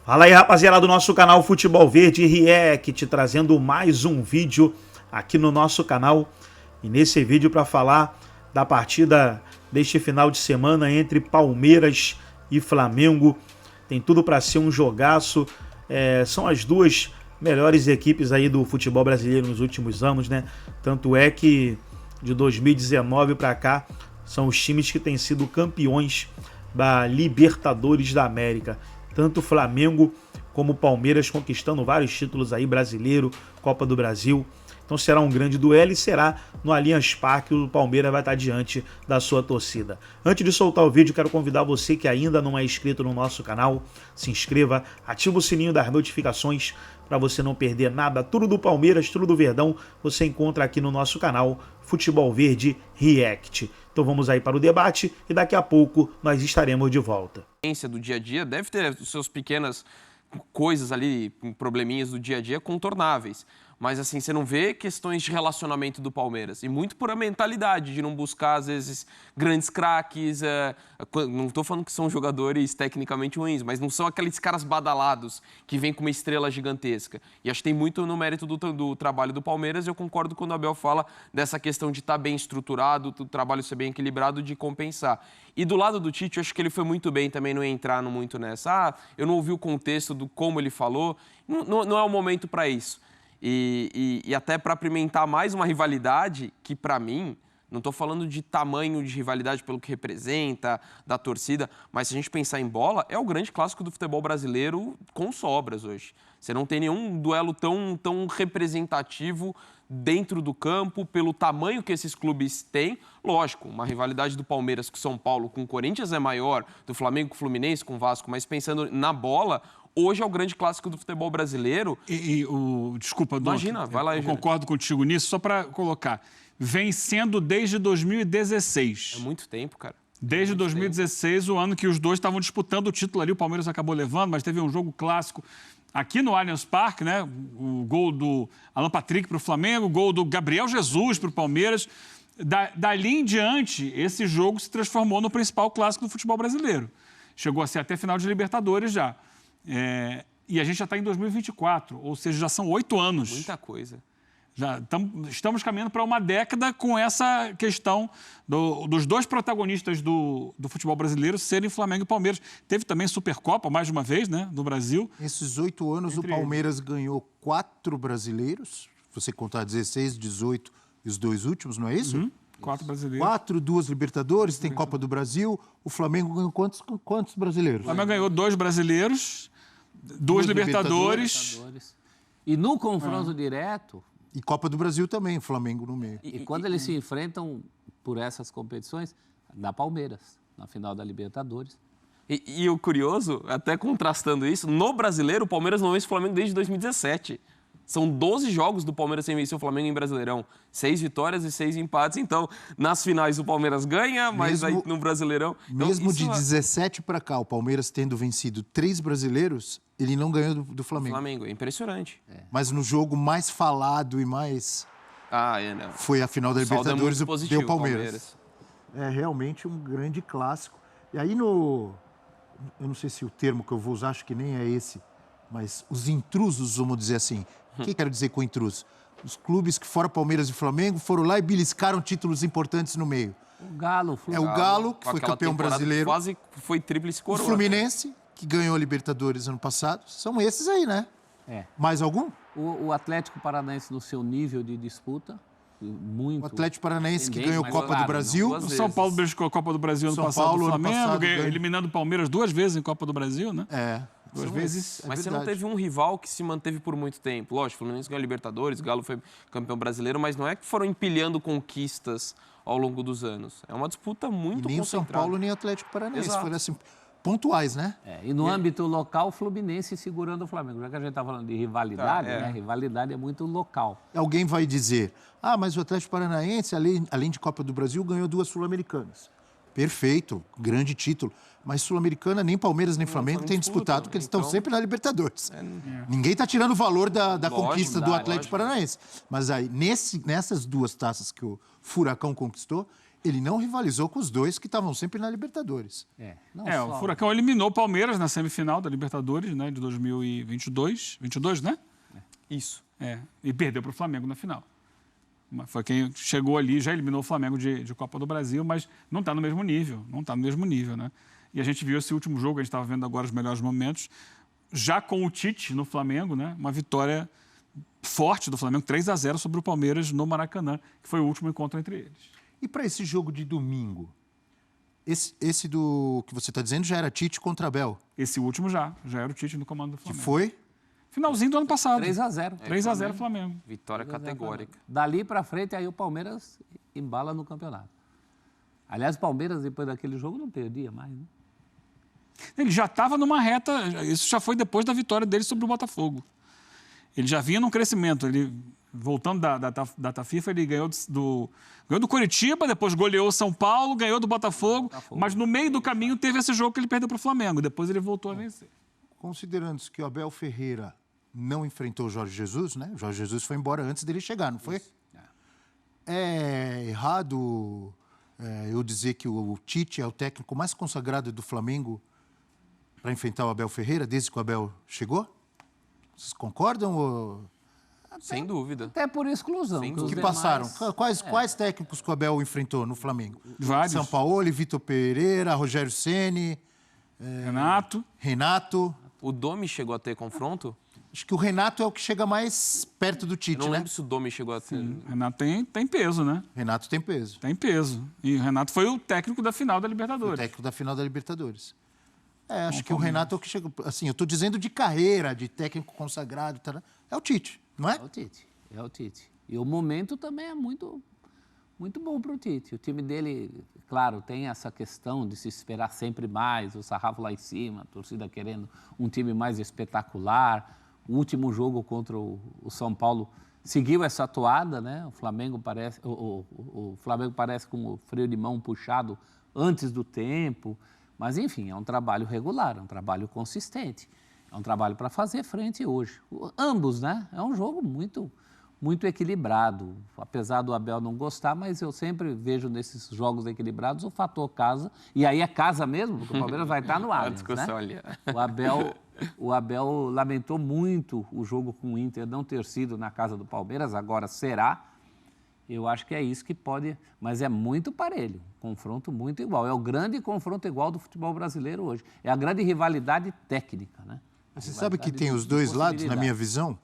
Fala aí, rapaziada do nosso canal Futebol Verde React, trazendo mais um vídeo aqui no nosso canal. E nesse vídeo para falar da partida deste final de semana entre Palmeiras e Flamengo. Tem tudo para ser um jogaço. São as duas melhores equipes aí do futebol brasileiro nos últimos anos, né? Tanto é que de 2019 para cá são os times que têm sido campeões da Libertadores da América. Tanto o Flamengo como o Palmeiras conquistando vários títulos aí, brasileiro, Copa do Brasil. Então será um grande duelo e será no Allianz Parque. O Palmeiras vai estar diante da sua torcida. Antes de soltar o vídeo, quero convidar você que ainda não é inscrito no nosso canal, se inscreva, ativa o sininho das notificações para você não perder nada. Tudo do Palmeiras, tudo do Verdão, você encontra aqui no nosso canal Futebol Verde React. Então vamos aí para o debate e daqui a pouco nós estaremos de volta. Do dia a dia deve ter as suas pequenas coisas ali, probleminhas do dia a dia contornáveis. Mas assim, você não vê questões de relacionamento do Palmeiras. E muito por a mentalidade de não buscar, às vezes, grandes craques. Não estou falando que são jogadores tecnicamente ruins, mas não são aqueles caras badalados que vêm com uma estrela gigantesca. E acho que tem muito no mérito do trabalho do Palmeiras. Eu concordo quando o Abel fala dessa questão de estar bem estruturado, do trabalho ser bem equilibrado, de compensar. E do lado do Tite, eu acho que ele foi muito bem também, não entrar muito nessa. Eu não ouvi o contexto do como ele falou. Não é o momento para isso. E até para apimentar mais uma rivalidade que, para mim, não estou falando de tamanho de rivalidade pelo que representa, da torcida, mas se a gente pensar em bola, é o grande clássico do futebol brasileiro com sobras hoje. Você não tem nenhum duelo tão representativo dentro do campo, pelo tamanho que esses clubes têm. Lógico, uma rivalidade do Palmeiras com São Paulo, com o Corinthians é maior, do Flamengo com o Fluminense, com o Vasco, mas pensando na bola, hoje é o grande clássico do futebol brasileiro. Desculpa, Dom. Imagina, vai lá, eu concordo contigo nisso, só para colocar. Vem sendo desde 2016. É muito tempo, cara. Desde 2016, o ano que os dois estavam disputando o título ali, o Palmeiras acabou levando, mas teve um jogo clássico aqui no Allianz Parque, né? O gol do Alan Patrick para o Flamengo, o gol do Gabriel Jesus para o Palmeiras. Dali em diante, esse jogo se transformou no principal clássico do futebol brasileiro. Chegou a ser até final de Libertadores já. E a gente já está em 2024, ou seja, já são 8 anos. Muita coisa. Já estamos caminhando para uma década com essa questão dos dois protagonistas do futebol brasileiro serem Flamengo e Palmeiras. Teve também Supercopa, mais de uma vez, né, no Brasil. Esses 8 anos, o Palmeiras ganhou 4 brasileiros, se você contar 16, 18 e os 2 últimos, não é isso? 4 brasileiros. 4, 2 Libertadores, tem Copa do Brasil. O Flamengo ganhou quantos brasileiros? O Flamengo ganhou 2 brasileiros, 2 Libertadores. E no confronto direto... E Copa do Brasil também, o Flamengo no meio. E quando eles se enfrentam por essas competições, dá Palmeiras, na final da Libertadores. E o curioso, até contrastando isso, no brasileiro, o Palmeiras não vence o Flamengo desde 2017. São 12 jogos do Palmeiras sem vencer o Flamengo em Brasileirão. 6 vitórias e 6 empates. Então, nas finais o Palmeiras ganha, mas aí no Brasileirão... Então, mesmo de 17 para cá, o Palmeiras tendo vencido 3 brasileiros, ele não ganhou do Flamengo. Flamengo, é impressionante. Mas no jogo mais falado e mais... não. Foi a final da Libertadores, deu Palmeiras. Palmeiras. É realmente um grande clássico. E aí eu não sei se o termo que eu vou usar, acho que nem é esse, mas os intrusos, vamos dizer assim. O que quero dizer com intruso? Os clubes que fora Palmeiras e Flamengo foram lá e beliscaram títulos importantes no meio. O Galo. O Galo, que foi campeão brasileiro. Quase foi tríplice coroa. O Fluminense, que ganhou a Libertadores ano passado. São esses aí, né? Mais algum? O Atlético Paranaense no seu nível de disputa, muito... O Atlético Paranaense que ganhou a Copa do Brasil. O São Paulo beliscou a Copa do Brasil ano passado do Flamengo, eliminando o Palmeiras 2 vezes em Copa do Brasil, né? 2 vezes. Mas você não teve um rival que se manteve por muito tempo. Lógico, o Fluminense ganhou a Libertadores, o Galo foi campeão brasileiro, mas não é que foram empilhando conquistas ao longo dos anos. É uma disputa muito concentrada. Nem o São Paulo, nem o Atlético Paranaense. Foram assim, pontuais, né? E no âmbito local, o Fluminense segurando o Flamengo. Já que a gente está falando de rivalidade, né? Rivalidade é muito local. Alguém vai dizer, mas o Atlético Paranaense, além de Copa do Brasil, ganhou 2 Sul-Americanas. Perfeito, grande título. Mas Sul-Americana, nem Palmeiras nem Flamengo têm disputado, porque eles estão sempre na Libertadores. Ninguém está tirando o valor da conquista do Atlético Paranaense. Mas aí, nessas 2 taças que o Furacão conquistou, ele não rivalizou com os dois que estavam sempre na Libertadores. O Furacão eliminou o Palmeiras na semifinal da Libertadores, né, de 2022. 22, né? Isso. E perdeu para o Flamengo na final. Foi quem chegou ali, já eliminou o Flamengo de Copa do Brasil, mas não está no mesmo nível. Não está no mesmo nível, né? E a gente viu esse último jogo, a gente estava vendo agora os melhores momentos, já com o Tite no Flamengo, né? Uma vitória forte do Flamengo, 3-0 sobre o Palmeiras no Maracanã, que foi o último encontro entre eles. E para esse jogo de domingo, esse do que você está dizendo já era Tite contra Abel? Esse último já era o Tite no comando do Que Flamengo. foi? Finalzinho do ano passado. 3-0. 3-0 Flamengo. Vitória categórica. Dali para frente, aí o Palmeiras embala no campeonato. Aliás, o Palmeiras, depois daquele jogo, não perdia mais, né? Ele já estava numa reta, isso já foi depois da vitória dele sobre o Botafogo. Ele já vinha num crescimento, ele, voltando da data FIFA, ele ganhou do Coritiba, depois goleou o São Paulo, ganhou do Botafogo, mas no meio do caminho teve esse jogo que ele perdeu para o Flamengo, depois ele voltou a vencer. Considerando que o Abel Ferreira não enfrentou o Jorge Jesus, né? O Jorge Jesus foi embora antes dele chegar, não foi? É errado eu dizer que o Tite é o técnico mais consagrado do Flamengo para enfrentar o Abel Ferreira desde que o Abel chegou? Vocês concordam? Ou... Sem dúvida. Até por exclusão. Sem que os dúvida. Que demais- passaram? Quais técnicos que o Abel enfrentou no Flamengo? Vários. São Paulo, Vitor Pereira, Rogério Ceni, Renato. O Domi chegou a ter confronto? Acho que o Renato é o que chega mais perto do Eu Tite, não né? lembro se o Domi chegou a ter. Renato tem peso, né? Renato tem peso. Tem peso. E o Renato foi o técnico da final da O Libertadores. técnico da final da Libertadores. Acho que o Renato é o que chega... Assim, eu estou dizendo de carreira, de técnico consagrado. É o Tite, não é? É o Tite. E o momento também é muito, muito bom para o Tite. O time dele, claro, tem essa questão de se esperar sempre mais, o sarrafo lá em cima, a torcida querendo um time mais espetacular. O último jogo contra o São Paulo seguiu essa toada, né? O Flamengo parece com o freio de mão puxado antes do tempo. Mas, enfim, é um trabalho regular, é um trabalho consistente. É um trabalho para fazer frente hoje. Ambos, né? É um jogo muito, muito equilibrado. Apesar do Abel não gostar, mas eu sempre vejo nesses jogos equilibrados o fator casa. E aí é casa mesmo, porque o Palmeiras vai estar no A Allianz, discussão né? ali. O Abel lamentou muito o jogo com o Inter não ter sido na casa do Palmeiras, agora será. Eu acho que é isso que pode... Mas é muito parelho, confronto muito igual. É o grande confronto igual do futebol brasileiro hoje. É a grande rivalidade técnica, né? Você sabe que tem os dois lados, na minha visão?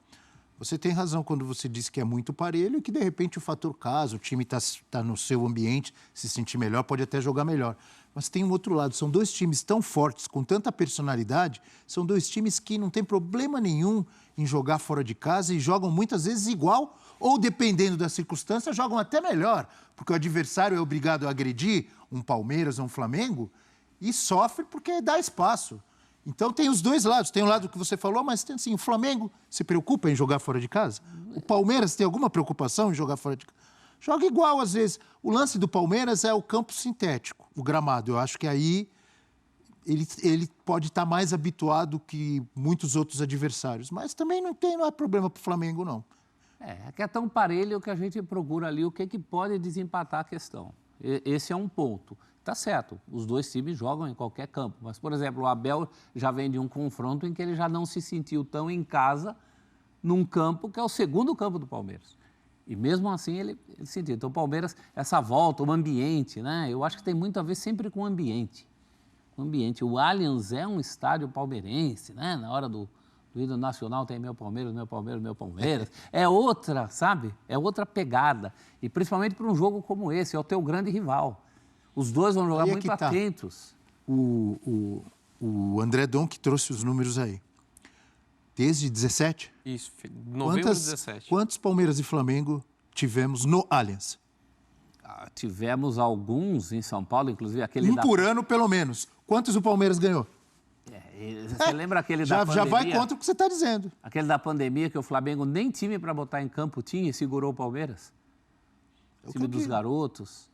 Você tem razão quando você diz que é muito parelho e que, de repente, o fator casa, o time está no seu ambiente, se sentir melhor, pode até jogar melhor. Mas tem um outro lado, são dois times tão fortes, com tanta personalidade, são dois times que não tem problema nenhum em jogar fora de casa e jogam muitas vezes igual ou, dependendo da circunstância, jogam até melhor, porque o adversário é obrigado a agredir um Palmeiras ou um Flamengo e sofre porque dá espaço. Então tem os dois lados, tem o lado que você falou, mas tem assim, o Flamengo se preocupa em jogar fora de casa? O Palmeiras tem alguma preocupação em jogar fora de casa? Joga igual às vezes. O lance do Palmeiras é o campo sintético, o gramado. Eu acho que aí ele pode estar mais habituado que muitos outros adversários, mas também não é problema para o Flamengo, não. É que é tão parelho que a gente procura ali o que pode desempatar a questão. Esse é um ponto. Tá certo, os dois times jogam em qualquer campo, mas, por exemplo, o Abel já vem de um confronto em que ele já não se sentiu tão em casa num campo que é o segundo campo do Palmeiras. E mesmo assim ele sentiu. Então o Palmeiras, essa volta, o ambiente, né? Eu acho que tem muito a ver sempre com o ambiente. O ambiente. O Allianz é um estádio palmeirense, né? Na hora do hino nacional tem meu Palmeiras, meu Palmeiras, meu Palmeiras. É outra, sabe? É outra pegada. E principalmente para um jogo como esse, é o teu grande rival. Os dois vão jogar muito atentos. O André Dom que trouxe os números aí. Desde 17? Isso, novembro de 17. Quantos Palmeiras e Flamengo tivemos no Allianz? Tivemos alguns em São Paulo, inclusive aquele por ano, pelo menos. Quantos o Palmeiras ganhou? Você lembra aquele da pandemia? Já vai contra o que você está dizendo. Aquele da pandemia que o Flamengo nem time para botar em campo tinha e segurou o Palmeiras? O time dos garotos.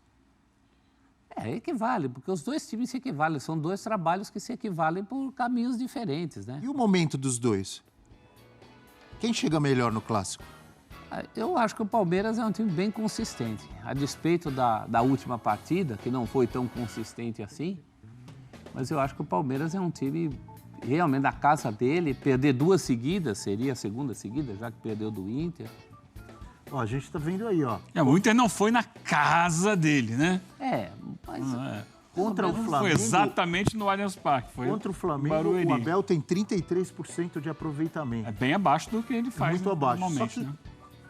Equivale, porque os dois times se equivalem. São dois trabalhos que se equivalem por caminhos diferentes, né? E o momento dos dois? Quem chega melhor no Clássico? Eu acho que o Palmeiras é um time bem consistente. A despeito da última partida, que não foi tão consistente assim, mas eu acho que o Palmeiras é um time realmente da casa dele. Perder 2 seguidas seria a segunda seguida, já que perdeu do Inter. Ó, a gente tá vendo aí, ó. O Inter não foi na casa dele, né? Mas... Contra o Flamengo... Foi exatamente no Allianz Parque. Foi Contra o Flamengo, Barueri. o Abel tem 33% de aproveitamento. É bem abaixo do que ele faz Muito abaixo. normalmente, Só que né?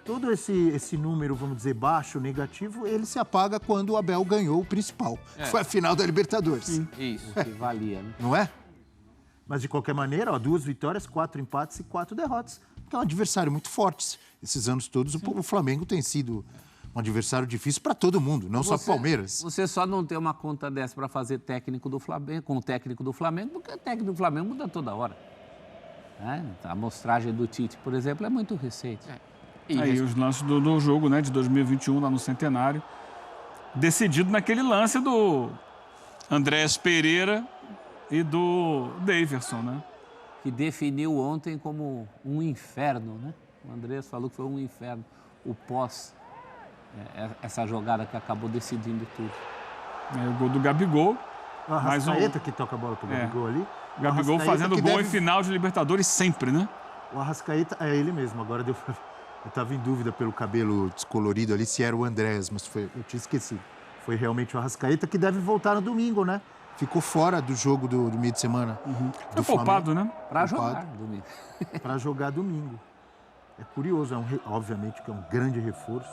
todo esse número, vamos dizer, baixo, negativo, ele se apaga quando o Abel ganhou o principal. Foi a final da Libertadores. Isso. que valia, né? Não é? Mas, de qualquer maneira, ó, 2 vitórias, 4 empates e 4 derrotas. Que é um adversário muito forte. Esses anos todos, o Flamengo tem sido um adversário difícil para todo mundo, não só para o Palmeiras. Você só não tem uma conta dessa para fazer técnico do Flamengo, com o técnico do Flamengo, porque o técnico do Flamengo muda toda hora. A amostragem do Tite, por exemplo, é muito recente. Aí os lances do jogo, né, de 2021, lá no Centenário, decidido naquele lance do Andrés Pereira e do Daverson, né? Que definiu ontem como um inferno, né? O Andrés falou que foi um inferno, o pós, essa jogada que acabou decidindo tudo. O gol do Gabigol. O Arrascaeta que toca a bola pro Gabigol ali. O Gabigol fazendo gol em final de Libertadores sempre, né? O Arrascaeta é ele mesmo, agora eu estava em dúvida pelo cabelo descolorido ali se era o Andrés, mas eu tinha esquecido. Foi realmente o Arrascaeta que deve voltar no domingo, né? Ficou fora do jogo do meio de semana. Foi poupado, né? Para jogar domingo. Para jogar domingo. É curioso, obviamente que é um grande reforço,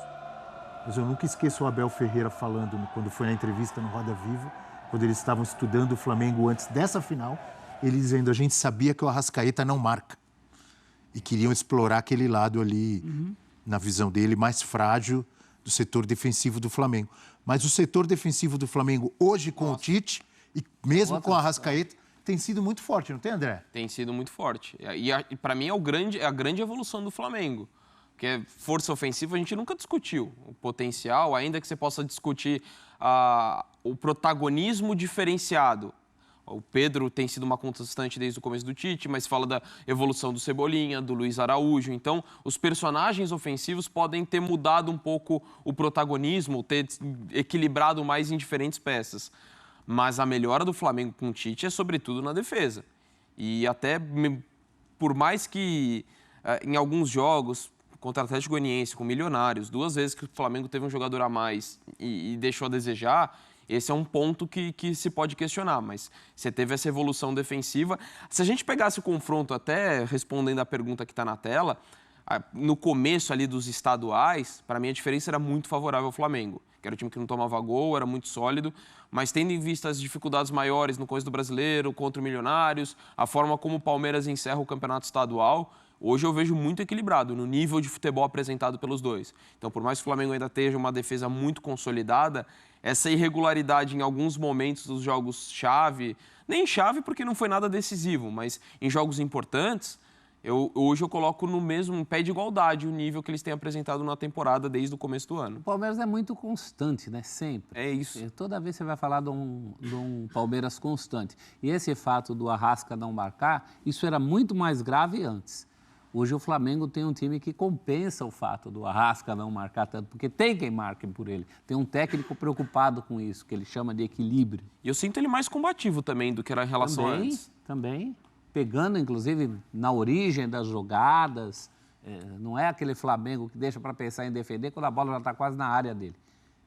mas eu nunca esqueço o Abel Ferreira falando, quando foi na entrevista no Roda Viva, quando eles estavam estudando o Flamengo antes dessa final, ele dizendo, a gente sabia que o Arrascaeta não marca. E queriam explorar aquele lado ali, na visão dele, mais frágil do setor defensivo do Flamengo. Mas o setor defensivo do Flamengo, hoje com o Tite, e mesmo com o Arrascaeta, tem sido muito forte, não tem, André? Tem sido muito forte. E para mim é a grande evolução do Flamengo. Porque força ofensiva a gente nunca discutiu. O potencial, ainda que você possa discutir o protagonismo diferenciado. O Pedro tem sido uma constante desde o começo do Tite, mas fala da evolução do Cebolinha, do Luiz Araújo. Então, os personagens ofensivos podem ter mudado um pouco o protagonismo, ter equilibrado mais em diferentes peças. Mas a melhora do Flamengo com o Tite é sobretudo na defesa. E até, por mais que em alguns jogos, contra o Atlético Goianiense, com Milionários, 2 vezes que o Flamengo teve um jogador a mais e deixou a desejar, esse é um ponto que se pode questionar, mas você teve essa evolução defensiva. Se a gente pegasse o confronto, até respondendo a pergunta que está na tela, no começo ali dos estaduais, para mim a diferença era muito favorável ao Flamengo, que era o time que não tomava gol, era muito sólido, mas tendo em vista as dificuldades maiores no começo do Brasileiro, contra o Milionários, a forma como o Palmeiras encerra o campeonato estadual, hoje eu vejo muito equilibrado no nível de futebol apresentado pelos dois. Então, por mais que o Flamengo ainda esteja uma defesa muito consolidada, essa irregularidade em alguns momentos dos jogos-chave, nem chave porque não foi nada decisivo, mas em jogos importantes, hoje eu coloco no mesmo pé de igualdade o nível que eles têm apresentado na temporada desde o começo do ano. O Palmeiras é muito constante, né? Sempre. É isso. Toda vez você vai falar de um Palmeiras constante. E esse fato do Arrasca não marcar, isso era muito mais grave antes. Hoje o Flamengo tem um time que compensa o fato do Arrasca não marcar tanto, porque tem quem marque por ele. Tem um técnico preocupado com isso, que ele chama de equilíbrio. E eu sinto ele mais combativo também do que era em relação a antes. Também. Pegando, inclusive, na origem das jogadas. Não é aquele Flamengo que deixa para pensar em defender quando a bola já está quase na área dele.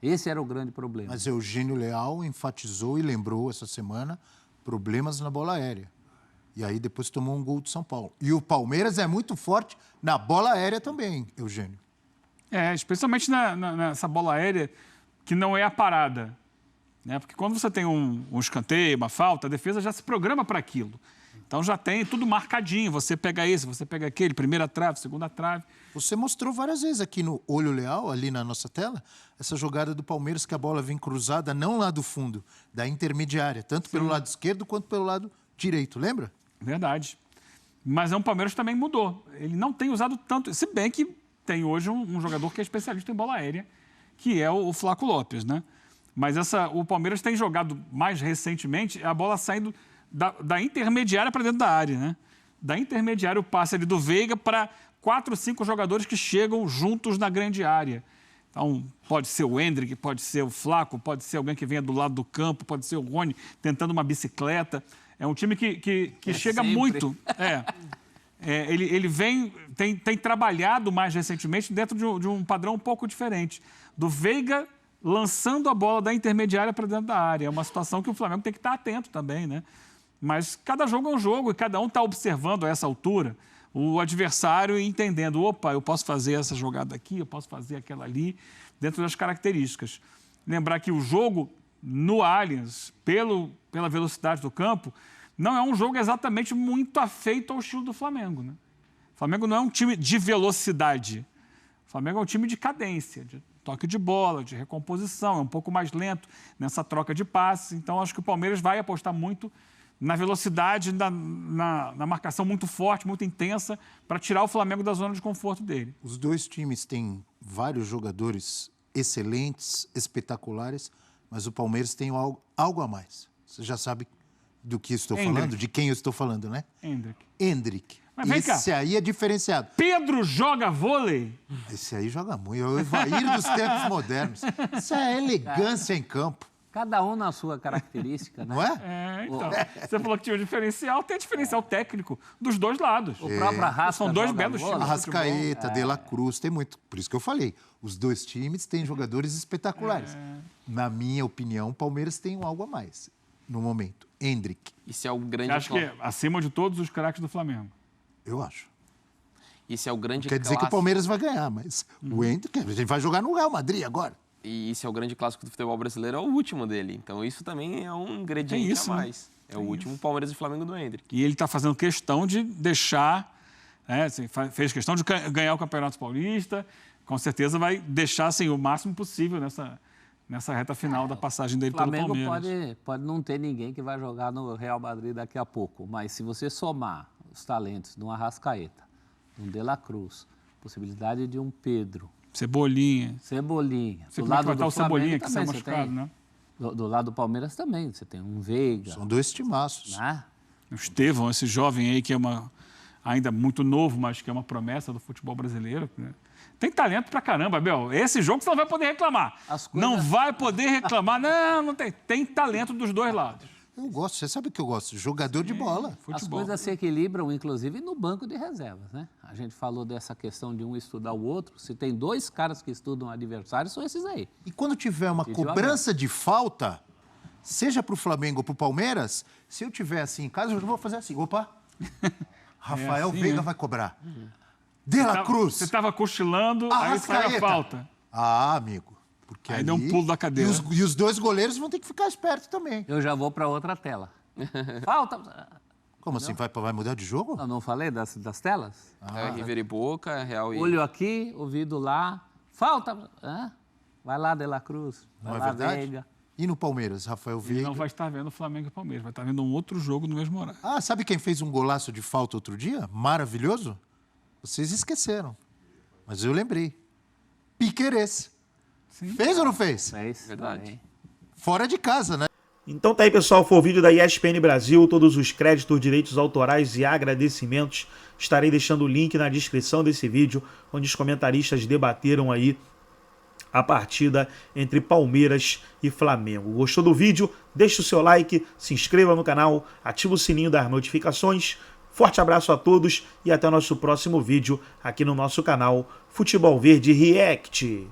Esse era o grande problema. Mas Eugênio Leal enfatizou e lembrou essa semana problemas na bola aérea. E aí depois tomou um gol do São Paulo. E o Palmeiras é muito forte na bola aérea também, Eugênio. Especialmente nessa bola aérea que não é a parada. Né? Porque quando você tem um escanteio, uma falta, a defesa já se programa para aquilo. Então já tem tudo marcadinho. Você pega esse, você pega aquele, primeira trave, segunda trave. Você mostrou várias vezes aqui no Olho Leal, ali na nossa tela, essa jogada do Palmeiras que a bola vem cruzada não lá do fundo, da intermediária, tanto pelo lado esquerdo quanto pelo lado direito, lembra? Verdade. Mas o Palmeiras também mudou. Ele não tem usado tanto, se bem que tem hoje um jogador que é especialista em bola aérea, que é o Flaco Lopes, né? Mas o Palmeiras tem jogado mais recentemente a bola saindo da intermediária para dentro da área, né? Da intermediária o passe ali do Veiga para 4, 5 jogadores que chegam juntos na grande área. Então, pode ser o Endrick, pode ser o Flaco, pode ser alguém que venha do lado do campo, pode ser o Rony tentando uma bicicleta. É um time que chega sempre. muito. Ele tem trabalhado mais recentemente dentro de um padrão um pouco diferente. Do Veiga lançando a bola da intermediária para dentro da área. É uma situação que o Flamengo tem que estar atento também, né? Mas cada jogo é um jogo e cada um está observando a essa altura o adversário e entendendo, opa, eu posso fazer essa jogada aqui, eu posso fazer aquela ali, dentro das características. Lembrar que o jogo no Allianz, pela velocidade do campo, não é um jogo exatamente muito afeito ao estilo do Flamengo, né? O Flamengo não é um time de velocidade. O Flamengo é um time de cadência, de toque de bola, de recomposição, é um pouco mais lento nessa troca de passes. Então, acho que o Palmeiras vai apostar muito na velocidade, na marcação muito forte, muito intensa, para tirar o Flamengo da zona de conforto dele. Os dois times têm vários jogadores excelentes, espetaculares, mas o Palmeiras tem algo a mais. Você já sabe do que estou falando? De quem eu estou falando, né? Endrick. Mas vem cá. Esse aí é diferenciado. Pedro joga vôlei? Esse aí joga muito. É o Evair dos tempos modernos. Isso é elegância em campo. Cada um na sua característica, né? Não é? Então. Você falou que tinha um diferencial, tem diferencial técnico dos dois lados. O próprio Arrasca São dois joga belos bola. times. Arrascaeta, De La Cruz, tem muito. Por isso que eu falei. Os dois times têm jogadores espetaculares. Na minha opinião, o Palmeiras tem algo a mais no momento. Endrick. Isso é o grande... Acho que é acima de todos os craques do Flamengo. Eu acho. Isso é o grande Quer dizer que o Palmeiras vai ganhar, mas o Endrick, a gente vai jogar no Real Madrid agora. E isso é o grande clássico do futebol brasileiro, é o último dele. Então isso também é um ingrediente a mais. Né? É o último Palmeiras e Flamengo do Endrick. E ele está fazendo questão de deixar, assim, fez questão de ganhar o Campeonato Paulista, com certeza vai deixar assim, o máximo possível nessa reta final da passagem dele pelo Palmeiras. O Flamengo pode não ter ninguém que vai jogar no Real Madrid daqui a pouco, mas se você somar os talentos de um Arrascaeta, de um De La Cruz, possibilidade de um Pedro, Cebolinha. Do Você lado vai estar do o Cebolinha Flamengo que saiu também machucado, né? Do lado do Palmeiras também, você tem um Veiga. São dois timaços. Né? O Estevão, esse jovem aí que é ainda muito novo, mas que é uma promessa do futebol brasileiro. Né? Tem talento pra caramba, Abel. Esse jogo você não vai poder reclamar. Não vai poder reclamar. Não tem. Tem talento dos dois lados. Eu gosto, você sabe o que eu gosto? Jogador de bola. Futebol. As coisas se equilibram, inclusive, no banco de reservas, né? A gente falou dessa questão de um estudar o outro. Se tem dois caras que estudam o adversário, são esses aí. E quando tiver uma cobrança de falta, seja para o Flamengo ou para o Palmeiras, se eu tiver assim em casa, eu já vou fazer assim. Opa, Rafael Veiga vai cobrar. De La Cruz. Você estava cochilando, aí saiu a falta. Ah, amigo. Porque aí deu um pulo da cadeira. E os dois goleiros vão ter que ficar espertos também. Eu já vou para outra tela. Falta. Como assim? Vai mudar de jogo? Eu não falei das telas? River e Boca, Real e... Olho aqui, ouvido lá. Falta. Vai lá, De La Cruz. Vai lá, Veiga. E no Palmeiras, Rafael Veiga? Ele não vai estar vendo Flamengo e Palmeiras, vai estar vendo um outro jogo no mesmo horário. Ah, sabe quem fez um golaço de falta outro dia? Maravilhoso? Vocês esqueceram. Mas eu lembrei. Piquerez. Sim. Fez ou não fez? Fez. Verdade. Fora de casa, né? Então tá aí, pessoal, foi o vídeo da ESPN Brasil, todos os créditos, direitos autorais e agradecimentos. Estarei deixando o link na descrição desse vídeo, onde os comentaristas debateram aí a partida entre Palmeiras e Flamengo. Gostou do vídeo? Deixe o seu like, se inscreva no canal, ative o sininho das notificações. Forte abraço a todos e até o nosso próximo vídeo aqui no nosso canal Futebol Verde React.